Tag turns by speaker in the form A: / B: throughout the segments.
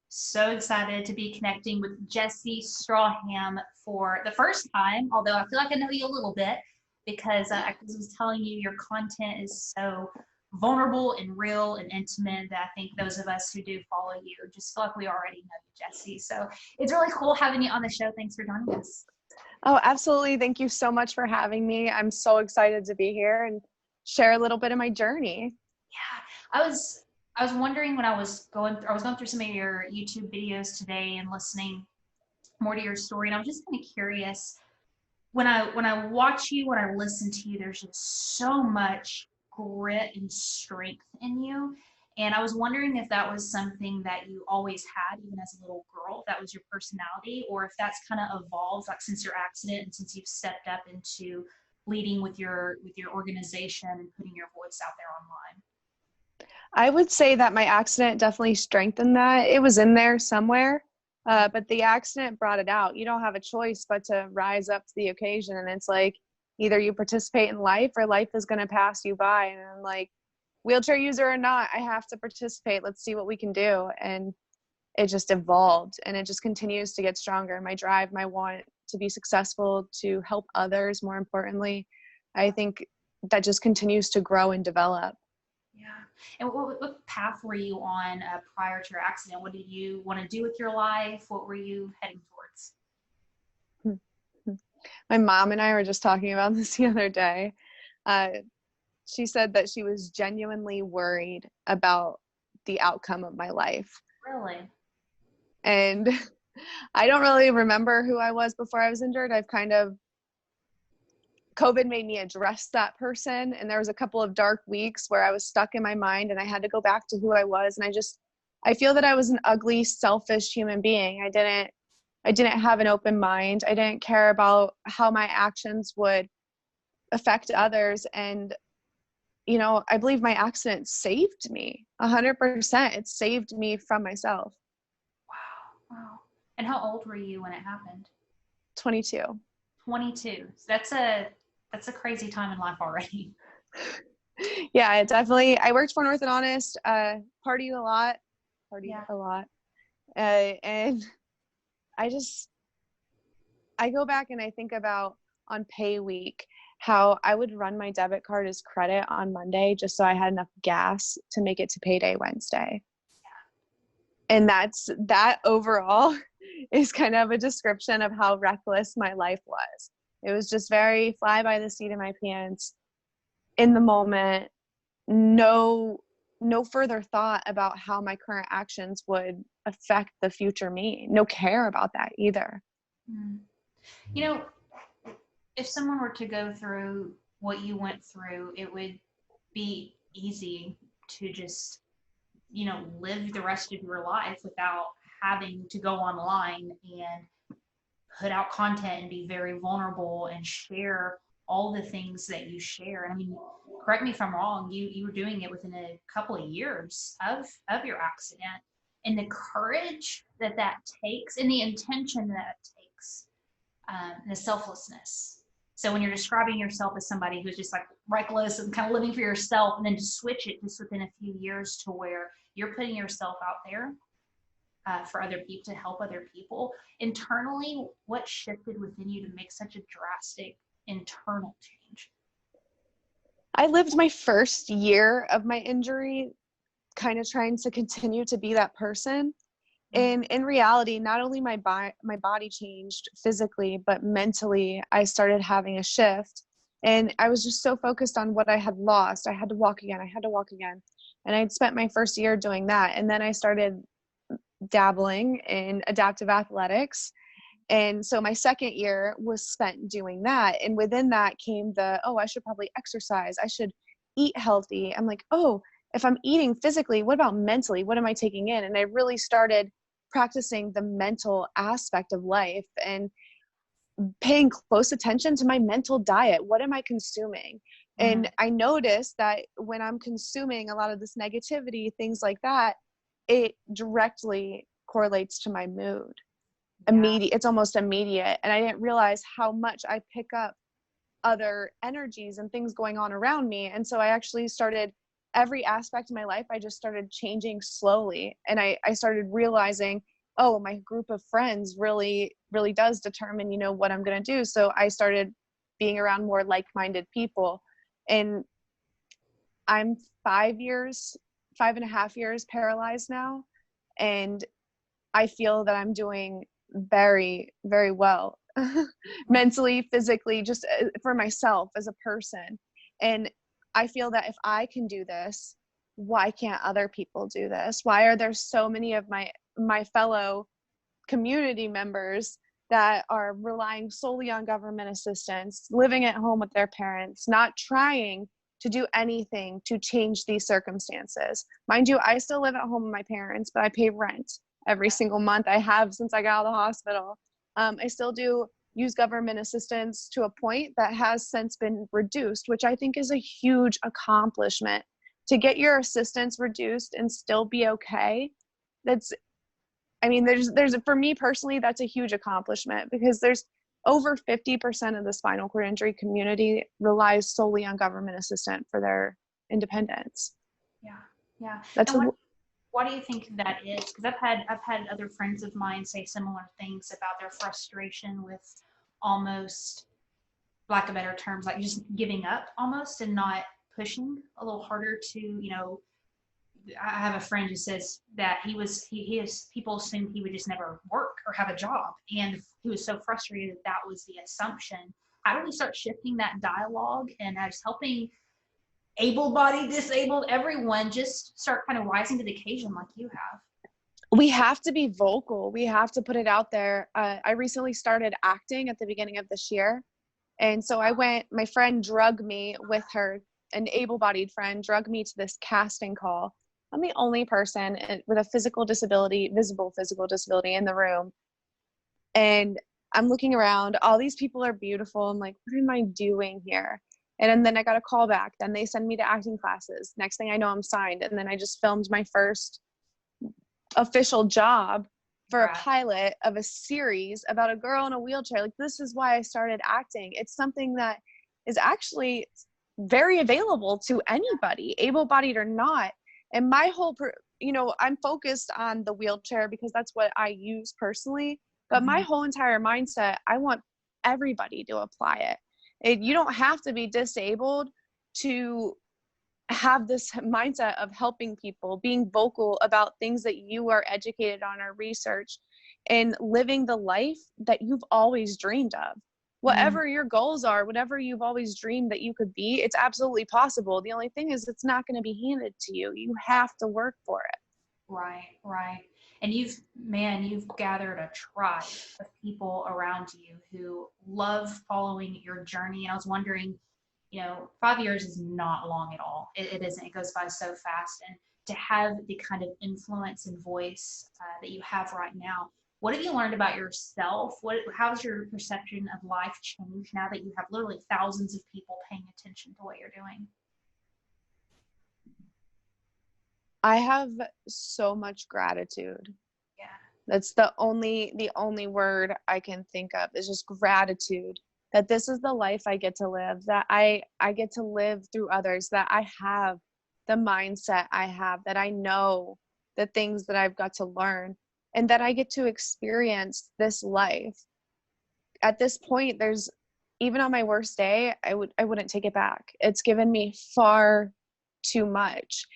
A: so excited to be connecting with Jesi Stracham for the first time, although I feel like I know you a little bit because I was telling you your content is so vulnerable and real and intimate that I think those of us who do follow you just feel like we already know you, Jesi. So it's really cool having you on the show. Thanks for joining us.
B: Oh, absolutely. Thank you so much for having me. I'm so excited to be here and share a little bit of my journey.
A: Yeah, I was wondering when I was going through some of your YouTube videos today and listening more to your story, and I was just kind of curious. When I watch you, when I listen to you, there's just so much grit and strength in you. And I was wondering if that was something that you always had, even as a little girl, if that was your personality, or if that's kind of evolved, like since your accident and since you've stepped up into leading with your organization and putting your voice out there online.
B: I would say that my accident definitely strengthened that. It was in there somewhere, but the accident brought it out. You don't have a choice but to rise up to the occasion. And it's like, either you participate in life or life is going to pass you by. And I'm like, wheelchair user or not, I have to participate. Let's see what we can do. And it just evolved, and it just continues to get stronger. My drive, my want to be successful, to help others, more importantly, I think that just continues to grow and develop.
A: Yeah. And what path were you on prior to your accident? What did you want to do with your life? What were you heading towards?
B: My mom and I were just talking about this the other day. She said that she was genuinely worried about the outcome of my life.
A: Really?
B: And I don't really remember who I was before I was injured. COVID made me address that person. And there was a couple of dark weeks where I was stuck in my mind and I had to go back to who I was. And I feel that I was an ugly, selfish human being. I didn't have an open mind. I didn't care about how my actions would affect others. And, I believe my accident saved me 100%. It saved me from myself.
A: Wow. And how old were you when it happened?
B: 22.
A: 22. So that's a crazy time in life already.
B: Yeah, it definitely. I worked for North and Honest, partied a lot. And I go back and I think about on pay week, how I would run my debit card as credit on Monday just so I had enough gas to make it to payday Wednesday. Yeah. And that overall is kind of a description of how reckless my life was. It was just very fly by the seat of my pants in the moment. No further thought about how my current actions would affect the future me. No care about that either.
A: If someone were to go through what you went through, it would be easy to just, live the rest of your life without having to go online and put out content and be very vulnerable and share all the things that you share. I mean, correct me if I'm wrong, you were doing it within a couple of years of your accident, and the courage that takes and the intention that takes, and the selflessness. So when you're describing yourself as somebody who's just like reckless and kind of living for yourself, and then to switch it just within a few years to where you're putting yourself out there for other people, to help other people internally, what shifted within you to make such a drastic internal change?
B: I lived my first year of my injury kind of trying to continue to be that person. And in reality, not only my body changed physically, but mentally, I started having a shift. And I was just so focused on what I had lost. I had to walk again. And I'd spent my first year doing that. And then I started dabbling in adaptive athletics. And so my second year was spent doing that. And within that came I should probably exercise. I should eat healthy. I'm like, if I'm eating physically, what about mentally? What am I taking in? And I really started practicing the mental aspect of life and paying close attention to my mental diet. What am I consuming? And I noticed that when I'm consuming a lot of this negativity, things like that, it directly correlates to my mood. It's almost immediate. And I didn't realize how much I pick up other energies and things going on around me. And so I actually started every aspect of my life, I just started changing slowly. And I started realizing, oh, my group of friends really, really does determine, what I'm going to do. So I started being around more like-minded people. And I'm 5.5 years paralyzed now. And I feel that I'm doing very, very well mentally, physically, just for myself as a person. And I feel that if I can do this, why can't other people do this? Why are there so many of my fellow community members that are relying solely on government assistance, living at home with their parents, not trying to do anything to change these circumstances? Mind you, I still live at home with my parents, but I pay rent every single month. I have since I got out of the hospital. I still do use government assistance to a point that has since been reduced, which I think is a huge accomplishment. To get your assistance reduced and still be okay, there's for me personally, that's a huge accomplishment, because there's over 50% of the spinal cord injury community relies solely on government assistance for their independence.
A: Yeah.
B: That's
A: And why do you think that is? Because I've had other friends of mine say similar things about their frustration with almost, lack of better terms, like just giving up almost and not pushing a little harder to, I have a friend who says that people assumed he would just never work or have a job. And he was so frustrated that was the assumption. How do we start shifting that dialogue and just helping able-bodied, disabled, everyone just start kind of rising to the occasion like you have?
B: We have to be vocal. We have to put it out there. I recently started acting at the beginning of this year. And so my friend drugged me with her, an able-bodied friend, drugged me to this casting call. I'm the only person with a visible physical disability in the room. And I'm looking around, all these people are beautiful. I'm like, what am I doing here? And then I got a call back. Then they send me to acting classes. Next thing I know, I'm signed. And then I just filmed my first official job for a pilot of a series about a girl in a wheelchair. Like, this is why I started acting. It's something that is actually very available to anybody, able-bodied or not. And my whole, I'm focused on the wheelchair because that's what I use personally. But my whole entire mindset, I want everybody to apply it. You don't have to be disabled to have this mindset of helping people, being vocal about things that you are educated on or research, and living the life that you've always dreamed of. Whatever your goals are, whatever you've always dreamed that you could be, it's absolutely possible. The only thing is, it's not going to be handed to you. You have to work for it.
A: Right. And you've gathered a tribe of people around you who love following your journey. And I was wondering, 5 years is not long at all. It isn't. It goes by so fast. And to have the kind of influence and voice that you have right now, what have you learned about yourself? How's your perception of life changed now that you have literally thousands of people paying attention to what you're doing?
B: I have so much gratitude.
A: Yeah.
B: That's the only word I can think of, is just gratitude that this is the life I get to live, that I get to live through others, that I have the mindset I have, that I know the things that I've got to learn, and that I get to experience this life. At this point, even on my worst day, I wouldn't take it back. It's given me far too much.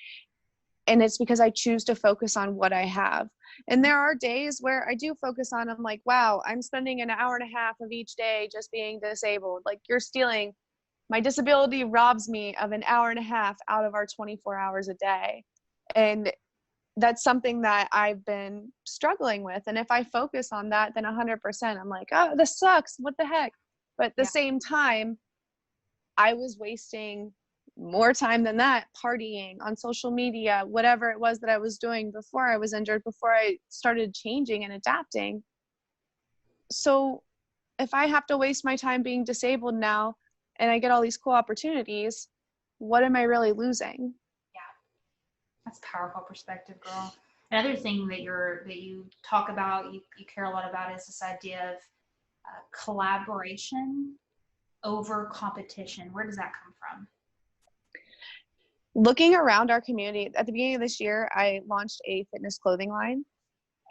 B: And it's because I choose to focus on what I have. And there are days where I do focus on, I'm like, wow, I'm spending an hour and a half of each day just being disabled. Like, my disability robs me of an hour and a half out of our 24 hours a day. And that's something that I've been struggling with. And if I focus on that, then 100%, I'm like, oh, this sucks. What the heck? But at the same time, I was wasting more time than that partying on social media, whatever it was that I was doing before I was injured, before I started changing and adapting. So if I have to waste my time being disabled now and I get all these cool opportunities, what am I really losing?
A: Yeah, that's a powerful perspective, girl. Another thing that you talk about, you care a lot about, is this idea of collaboration over competition. Where does that come from?
B: looking around our community, at the beginning of this year, I launched a fitness clothing line,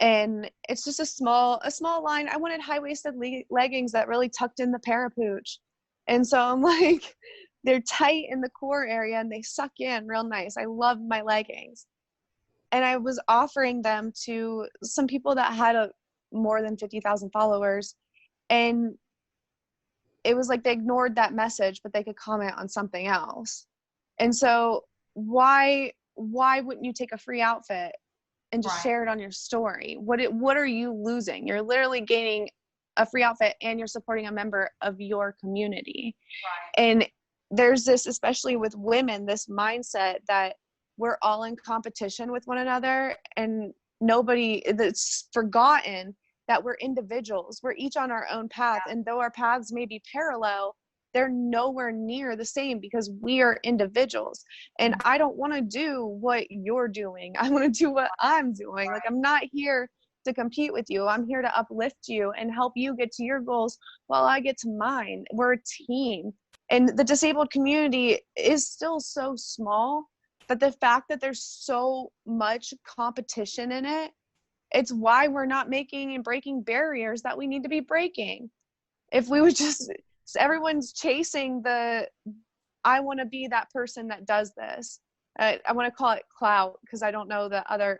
B: and it's just a small line. I wanted high-waisted leggings that really tucked in the parapooch. And so I'm like, they're tight in the core area and they suck in real nice. I love my leggings. And I was offering them to some people that had more than 50,000 followers. And it was like they ignored that message, but they could comment on something else. And so why wouldn't you take a free outfit and just share it on your story? What are you losing? You're literally gaining a free outfit and you're supporting a member of your community. Right. And there's this, especially with women, this mindset that we're all in competition with one another, and it's forgotten that we're individuals. We're each on our own path. Yeah. And though our paths may be parallel, they're nowhere near the same because we are individuals. And I don't want to do what you're doing. I want to do what I'm doing. Like, I'm not here to compete with you. I'm here to uplift you and help you get to your goals while I get to mine. We're a team. And the disabled community is still so small that the fact that there's so much competition in it, it's why we're not making and breaking barriers that we need to be breaking. If we would just, everyone's chasing I want to be that person that does this. I want to call it clout because I don't know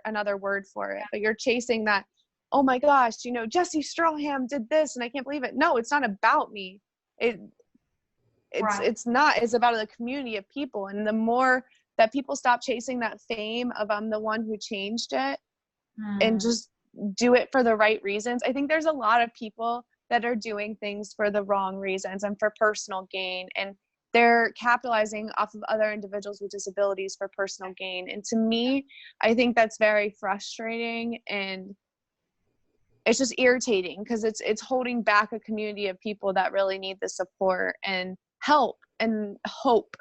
B: another word for it, but you're chasing that. Oh my gosh, Jesi Stracham did this and I can't believe it. No, it's not about me. It's not. It's about the community of people. And the more that people stop chasing that fame of I'm the one who changed it and just do it for the right reasons. I think there's a lot of people that are doing things for the wrong reasons and for personal gain. And they're capitalizing off of other individuals with disabilities for personal gain. And to me, I think that's very frustrating, and it's just irritating because it's holding back a community of people that really need the support and help and hope.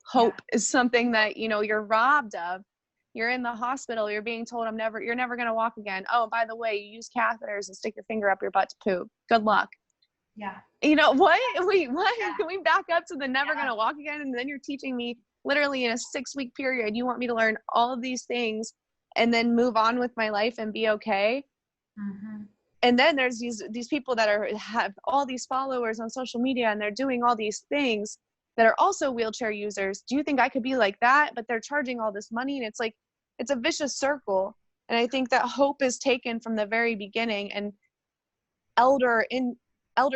B: Hope is something that, you're robbed of. You're in the hospital, you're being told you're never going to walk again. Oh, by the way, you use catheters and stick your finger up your butt to poop. Good luck.
A: Yeah.
B: What? Wait, what? Yeah. Can we back up to the never going to walk again? And then you're teaching me literally in a 6-week period, you want me to learn all of these things and then move on with my life and be okay. Mm-hmm. And then there's these people that have all these followers on social media and they're doing all these things that are also wheelchair users. Do you think I could be like that? But they're charging all this money, and it's like, it's a vicious circle. And I think that hope is taken from the very beginning, and elder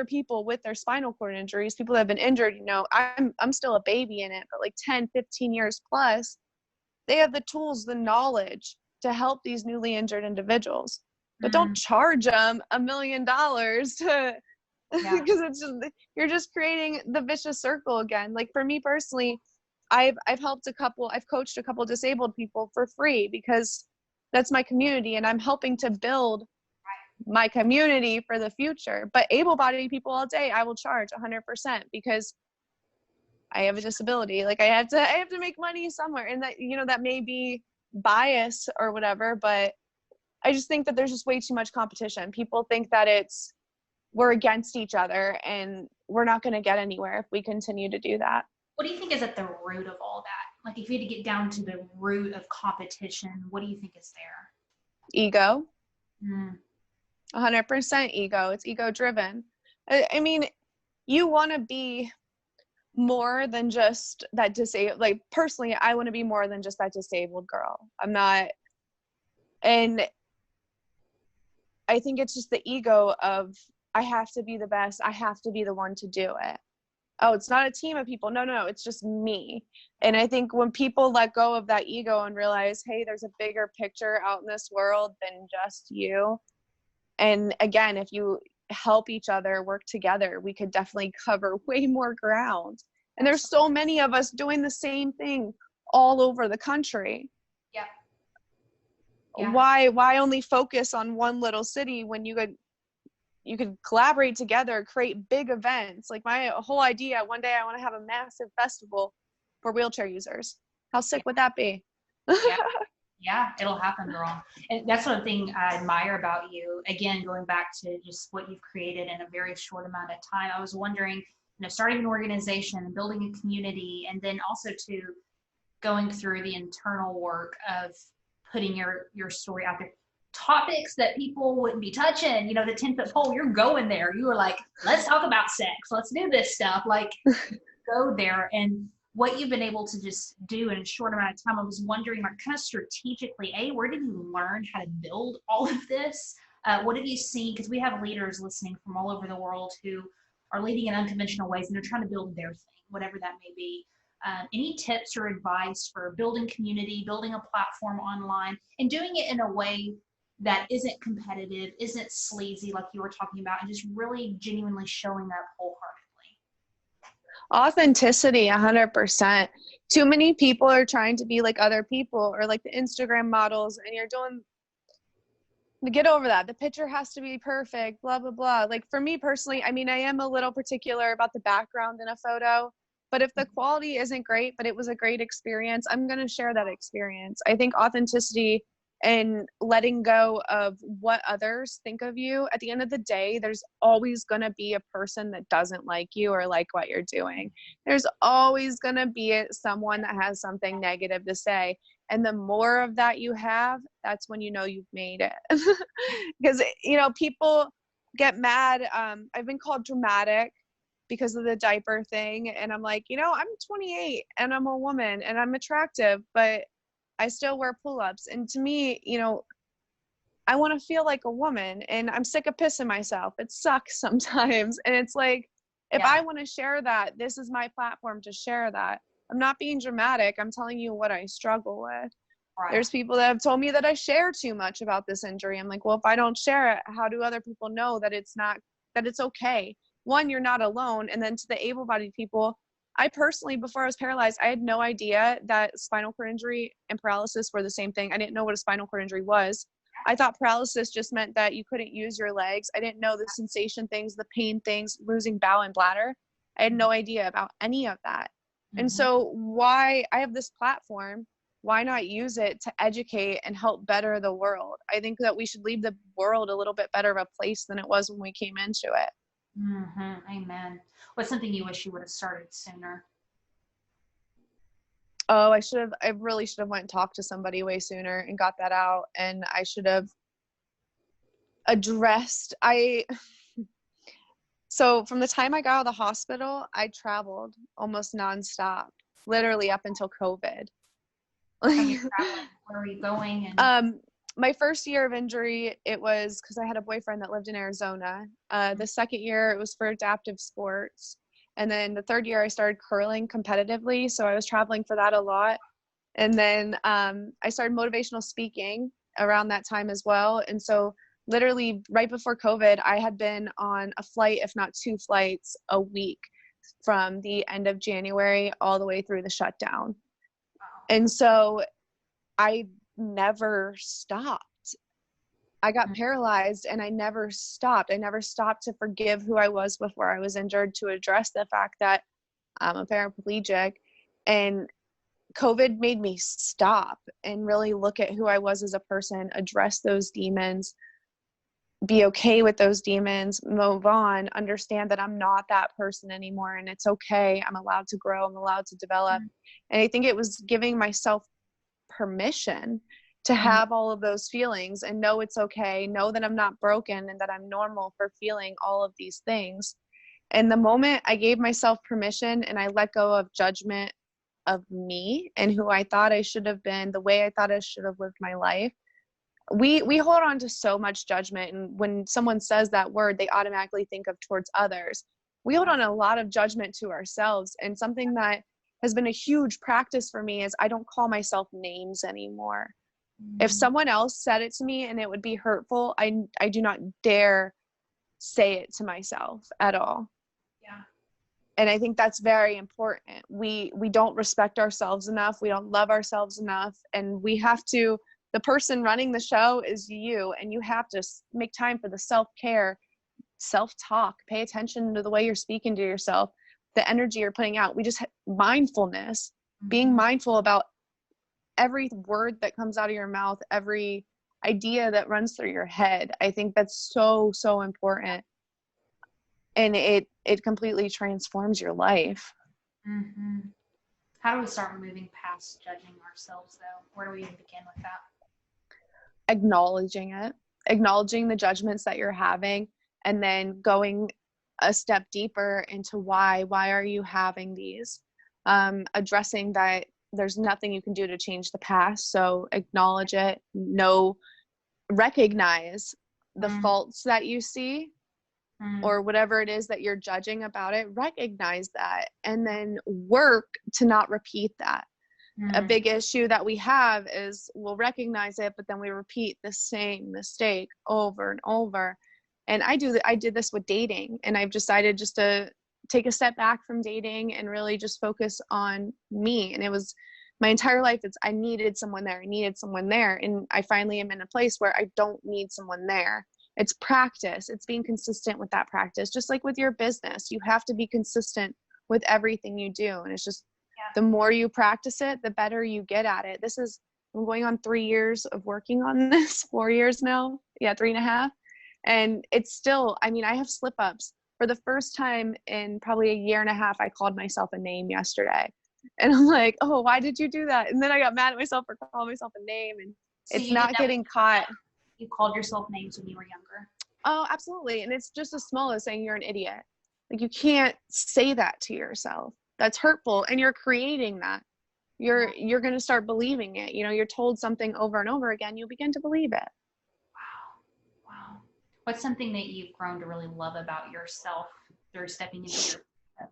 B: people with their spinal cord injuries, people that have been injured, I'm still a baby in it, but like 10, 15 years plus, they have the tools, the knowledge to help these newly injured individuals. But don't charge them $1 million to, because you're just creating the vicious circle again. Like for me personally, I've coached a couple disabled people for free because that's my community, and I'm helping to build my community for the future. But able-bodied people all day, I will charge 100% because I have a disability. Like I have to make money somewhere, and that, that may be bias or whatever, but I just think that there's just way too much competition. People think that we're against each other, and we're not going to get anywhere if we continue to do that.
A: What do you think is at the root of all that? Like if you had to get down to the root of competition, what do you think is there?
B: Ego. 100% ego. It's ego driven. I mean, you want to be more than just that disabled. Like personally, I want to be more than just that disabled girl. I'm not. And I think it's just the ego of, I have to be the best. I have to be the one to do it. Oh, it's not a team of people. No, it's just me. And I think when people let go of that ego and realize, hey, there's a bigger picture out in this world than just you. And again, if you help each other work together, we could definitely cover way more ground. And there's so many of us doing the same thing all over the country.
A: Yeah.
B: Why only focus on one little city when you could collaborate together, create big events? Like my whole idea, one day I want to have a massive festival for wheelchair users. How sick would that be?
A: Yeah, it'll happen, girl. And that's one thing I admire about you. Again, going back to just what you've created in a very short amount of time. I was wondering, starting an organization and building a community, and then also to going through the internal work of putting your story out there. Topics that people wouldn't be touching, the 10-foot pole, you're going there. You were like, let's talk about sex. Let's do this stuff. Like, go there. And what you've been able to just do in a short amount of time, I was wondering, like, kind of strategically, where did you learn how to build all of this? What have you seen? Because we have leaders listening from all over the world who are leading in unconventional ways, and they're trying to build their thing, whatever that may be. Any tips or advice for building community, building a platform online, and doing it in a way that isn't competitive, isn't sleazy like you were talking about, and just really genuinely showing up wholeheartedly?
B: Authenticity, 100%. Too many people are trying to be like other people, or like the Instagram models, and you're doing, get over that. The picture has to be perfect, blah, blah, blah. Like, for me personally, I mean, I am a little particular about the background in a photo, but if the quality isn't great, but it was a great experience, I'm going to share that experience. I think authenticity and letting go of what others think of you. At the end of the day, there's always going to be a person that doesn't like you or like what you're doing. There's always going to be someone that has something negative to say. And the more of that you have, that's when you know you've made it. Because, people get mad. I've been called dramatic because of the diaper thing. And I'm like, I'm 28 and I'm a woman and I'm attractive, but I still wear pull-ups. And to me, I want to feel like a woman, and I'm sick of pissing myself. It sucks sometimes. And it's like, if I want to share that, this is my platform to share that. I'm not being dramatic. I'm telling you what I struggle with. Right. There's people that have told me that I share too much about this injury. I'm like, well, if I don't share it, how do other people know that it's okay? One, you're not alone. And then to the able-bodied people, I personally, before I was paralyzed, I had no idea that spinal cord injury and paralysis were the same thing. I didn't know what a spinal cord injury was. I thought paralysis just meant that you couldn't use your legs. I didn't know the sensation things, the pain things, losing bowel and bladder. I had no idea about any of that. Mm-hmm. And so why I have this platform, why not use it to educate and help better the world? I think that we should leave the world a little bit better of a place than it was when we came into it.
A: Mm-hmm. Amen. What's something you wish you would have started sooner?
B: Oh, I really should have went and talked to somebody way sooner and got that out. And I should have addressed, so from the time I got out of the hospital, I traveled almost nonstop, literally up until COVID.
A: Where were you going? And
B: my first year of injury, it was because I had a boyfriend that lived in Arizona. The second year, it was for adaptive sports. And then the third year, I started curling competitively. So I was traveling for that a lot. And then I started motivational speaking around that time as well. And so literally right before COVID, I had been on a flight, if not 2 flights a week from the end of January all the way through the shutdown. And so I never stopped. I got paralyzed and I never stopped. I never stopped to forgive who I was before I was injured, to address the fact that I'm a paraplegic. And COVID made me stop and really look at who I was as a person, address those demons, be okay with those demons, move on, understand that I'm not that person anymore and it's okay. I'm allowed to grow. I'm allowed to develop. And I think it was giving myself permission to have all of those feelings and know it's okay, know that I'm not broken and that I'm normal for feeling all of these things. And the moment I gave myself permission and I let go of judgment of me and who I thought I should have been, the way I thought I should have lived my life, we hold on to so much judgment. And when someone says that word, they automatically think of towards others. We hold on a lot of judgment to ourselves. And something that has been a huge practice for me is I don't call myself names anymore. If someone else said it to me and it would be hurtful, I do not dare say it to myself at all.
A: Yeah.
B: And I think that's very important. We don't respect ourselves enough. We don't love ourselves enough. And we have to, the person running the show is you, and you have to make time for the self-care, self-talk, pay attention to the way you're speaking to yourself, the energy you're putting out. Mindfulness, being mindful about every word that comes out of your mouth, every idea that runs through your head. I think that's so, so important. And it completely transforms your life.
A: Mm-hmm. How do we start moving past judging ourselves, though? Where do we even begin with that?
B: Acknowledging it, acknowledging the judgments that you're having, and then going a step deeper into why are you having these, addressing that there's nothing you can do to change the past. So acknowledge it, recognize the faults that you see, or whatever it is that you're judging about it, recognize that, and then work to not repeat that. A big issue that we have is we'll recognize it, but then we repeat the same mistake over and over. And I did this with dating, and I've decided just to take a step back from dating and really just focus on me. And it was my entire life, I needed someone there. And I finally am in a place where I don't need someone there. It's practice. It's being consistent with that practice. Just like with your business, you have to be consistent with everything you do. And it's just, the more you practice it, the better you get at it. I'm going on 3 years of working on this, 4 years now. Yeah, 3.5. And it's still, I have slip ups. For the first time in probably 1.5 years, I called myself a name yesterday. And I'm like, oh, why did you do that? And then I got mad at myself for calling myself a name. And so it's not getting caught.
A: You called yourself names when you were younger?
B: Oh, absolutely. And it's just as small as saying you're an idiot. Like, you can't say that to yourself. That's hurtful, and you're creating that. You're going to start believing it. You're told something over and over again, you'll begin to believe it.
A: Wow. What's something that you've grown to really love about yourself through stepping into your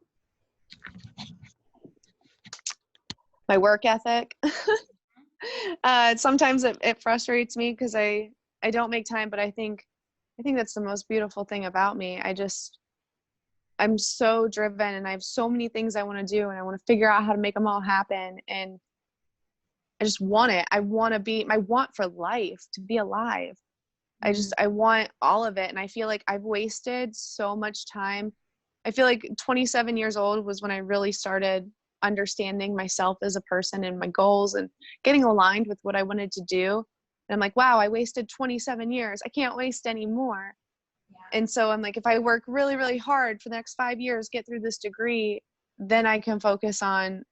B: my work ethic? Sometimes it frustrates me because I don't make time, but I think that's the most beautiful thing about me. I'm so driven, and I have so many things I want to do, and I want to figure out how to make them all happen. And I just want it. I want my want for life, to be alive. I want all of it. And I feel like I've wasted so much time. I feel like 27 years old was when I really started understanding myself as a person and my goals and getting aligned with what I wanted to do. And I'm like, wow, I wasted 27 years. I can't waste any more. Yeah. And so I'm like, if I work really, really hard for the next 5 years, get through this degree, then I can focus on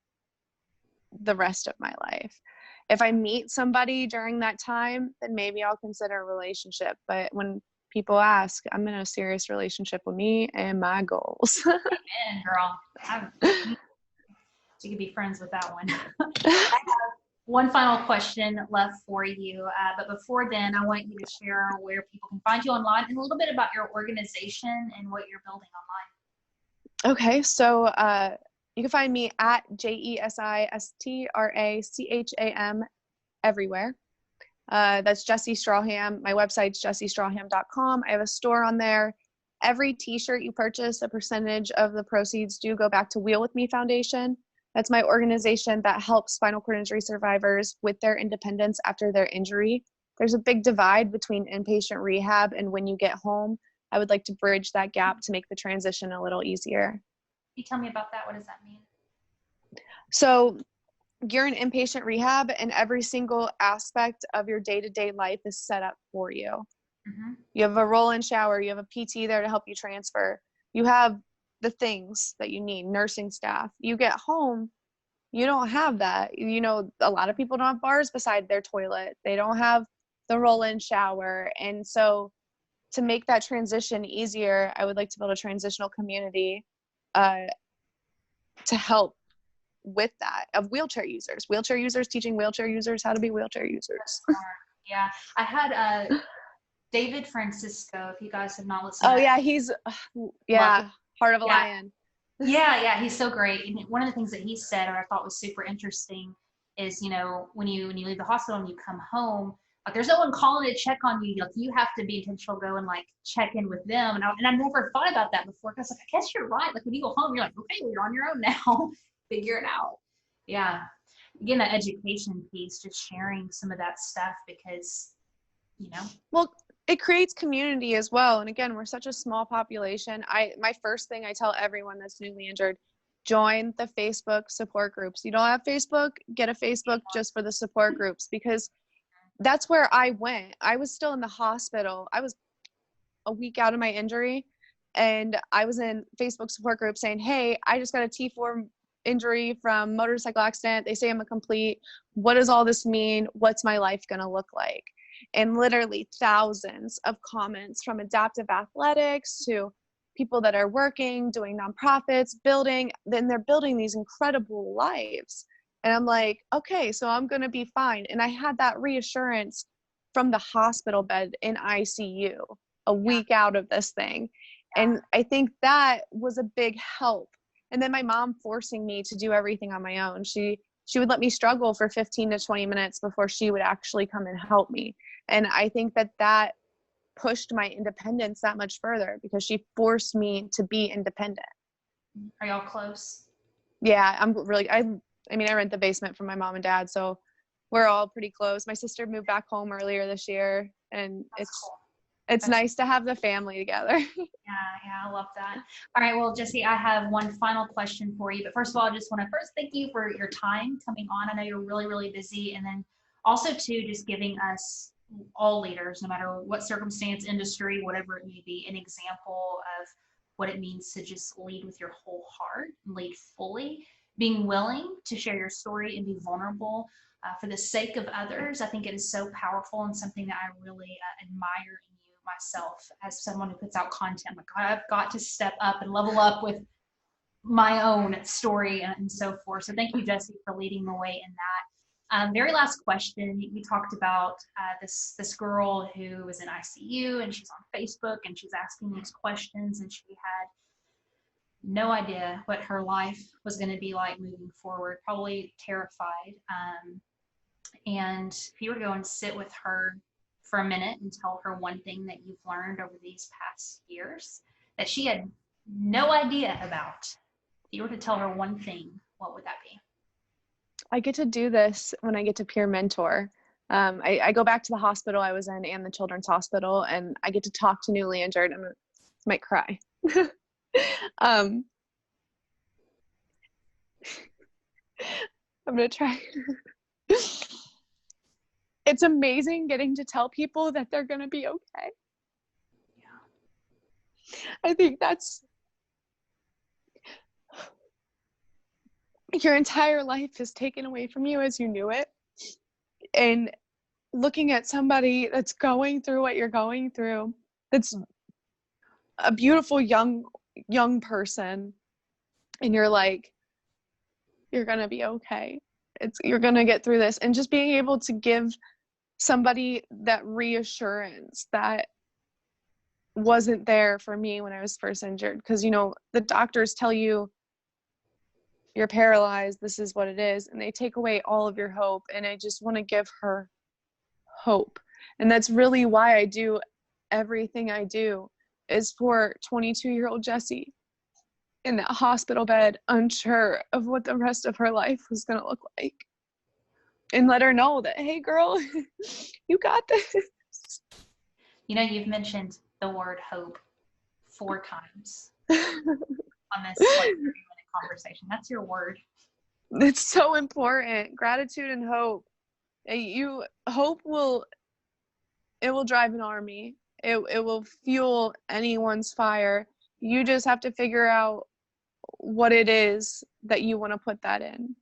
B: the rest of my life. If I meet somebody during that time, then maybe I'll consider a relationship. But when people ask, I'm in a serious relationship with me and my goals.
A: Amen, girl. So you could be friends with that one. I have one final question left for you. But before then, I want you to share where people can find you online and a little bit about your organization and what you're building online.
B: Okay. So you can find me at Jesi Stracham everywhere. That's Jesi Stracham. My website's jesistracham.com. I have a store on there. Every t-shirt you purchase, a percentage of the proceeds do go back to Wheel With Me Foundation. That's my organization that helps spinal cord injury survivors with their independence after their injury. There's a big divide between inpatient rehab and when you get home. I would like to bridge that gap to make the transition a little easier.
A: Can you tell me about that? What does that mean?
B: So you're in inpatient rehab, and every single aspect of your day-to-day life is set up for you. Mm-hmm. You have a roll-in shower. You have a PT there to help you transfer. You have the things that you need, nursing staff. You get home, you don't have that. A lot of people don't have bars beside their toilet. They don't have the roll-in shower. And so to make that transition easier, I would like to build a transitional community to help with that, of wheelchair users, teaching wheelchair users how to be wheelchair users.
A: Yeah. I had David Francisco, if you guys have not listened.
B: Oh yeah, he's Heart of a Lion.
A: Yeah, he's so great. And one of the things that he said, or I thought was super interesting, is when you leave the hospital and you come home, like there's no one calling to check on you. Like you have to be intentional, go and like check in with them. And I never thought about that before, because like I guess you're right. Like when you go home, you're like, okay, well, you're on your own now. Figure it out. Yeah. Again, that education piece, just sharing some of that stuff, because
B: well, it creates community as well. And again, we're such a small population. My first thing I tell everyone that's newly injured, join the Facebook support groups. You don't have Facebook, get a Facebook just for the support groups, because that's where I went. I was still in the hospital. I was a week out of my injury, and I was in Facebook support group saying, hey, I just got a T4 injury from motorcycle accident. They say I'm a complete. What does all this mean? What's my life going to look like? And literally thousands of comments from adaptive athletics to people that are working, doing nonprofits, building, then they're building these incredible lives. And I'm like, okay, so I'm going to be fine. And I had that reassurance from the hospital bed in ICU a week out of this thing. And I think that was a big help. And then my mom forcing me to do everything on my own. She would let me struggle for 15 to 20 minutes before she would actually come and help me. And I think that pushed my independence that much further because she forced me to be independent.
A: Are y'all close?
B: Yeah, I mean, I rent the basement from my mom and dad, so we're all pretty close. My sister moved back home earlier this year, and it's nice to have the family together.
A: Yeah, I love that. All right, well, Jesi, I have one final question for you. But first of all, I just want to thank you for your time coming on. I know you're really, really busy. And then also, too, just giving us all leaders, no matter what circumstance, industry, whatever it may be, an example of what it means to just lead with your whole heart, lead fully, being willing to share your story and be vulnerable for the sake of others. I think it is so powerful and something that I really admire in you myself as someone who puts out content. Like, I've got to step up and level up with my own story and so forth. So thank you, Jesi, for leading the way in that. Very last question. You talked about this girl who was in ICU and she's on Facebook and she's asking these questions, and she had no idea what her life was going to be like moving forward, probably terrified. And if you were to go and sit with her for a minute and tell her one thing that you've learned over these past years that she had no idea about, if you were to tell her one thing, what would that be?
B: I get to do this when I get to peer mentor. I go back to the hospital I was in and the children's hospital, and I get to talk to newly injured. I might cry. I'm going to try. It's amazing getting to tell people that they're going to be okay. Yeah. I think that's your entire life is taken away from you as you knew it. And looking at somebody that's going through what you're going through, that's a beautiful young person, and you're like, you're going to be okay. You're going to get through this. And just being able to give somebody that reassurance that wasn't there for me when I was first injured. Because, the doctors tell you you're paralyzed, this is what it is, and they take away all of your hope. And I just want to give her hope. And that's really why I do everything I do, is for 22-year-old Jesi in that hospital bed, unsure of what the rest of her life was going to look like. And let her know that, hey, girl, you got this.
A: You've mentioned the word hope 4 times on this 30-minute conversation. That's your word.
B: It's so important. Gratitude and hope. Hope will drive an army. It will fuel anyone's fire. You just have to figure out what it is that you want to put that in.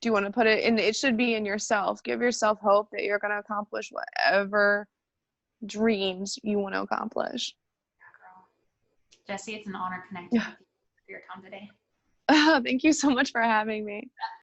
B: Do you want to put it in? It should be in yourself. Give yourself hope that you're going to accomplish whatever dreams you want to accomplish.
A: Yeah, girl. Jesi, it's an honor connecting with you for your time today.
B: Thank you so much for having me.